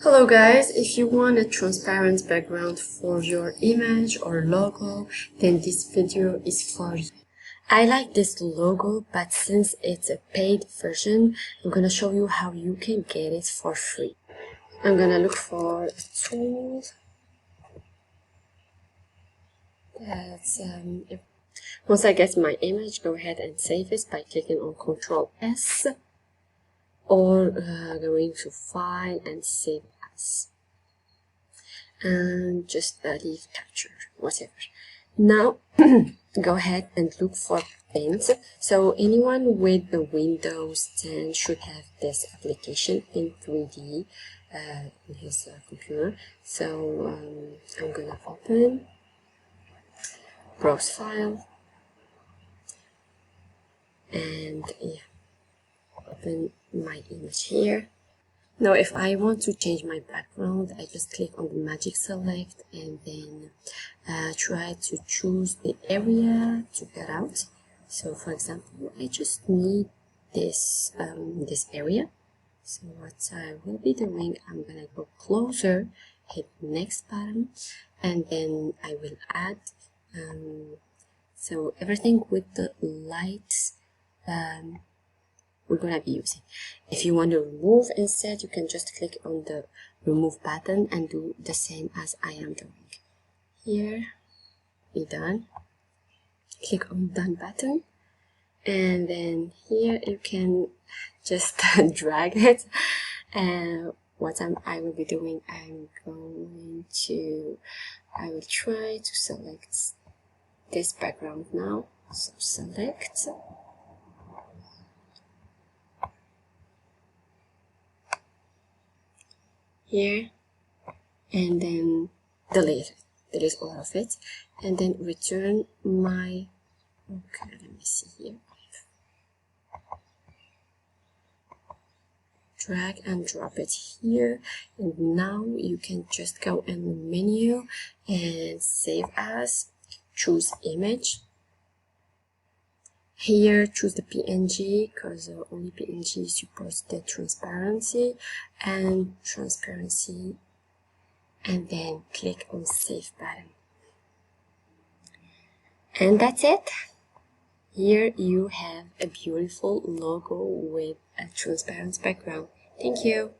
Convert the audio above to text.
Hello guys, if you want a transparent background for your image or logo, then this video is for you. I like this logo, but since it's a paid version, I'm gonna show you how you can get it for free. I'm gonna look for a tool that's once I get my image, go ahead and save it by clicking on Ctrl S or going to File and Save As. And just leave capture, whatever. Now go ahead and look for Paint. So anyone with the Windows 10 should have this application in 3D in his computer. So I'm gonna open Browse File and open my image here. Now if I want to change my background, I just click on the magic select and then try to choose the area to cut out. So for example, I just need this this area. So what I will be doing, I'm gonna go closer, hit next button, and then I will add so everything with the lights we're gonna be using. If you want to remove instead, you can just click on the remove button and do the same as I am doing. Here, be done. Click on done button, and then here you can just drag it. And what I will be doing, I will try to select this background now. So select. Here, and then delete all of it, and then return my let me see here, drag and drop it here, and now you can just go in the menu and save as, choose image. Here choose the PNG because only PNG supports the transparency, and then click on save button. And that's it. Here you have a beautiful logo with a transparent background. Thank you.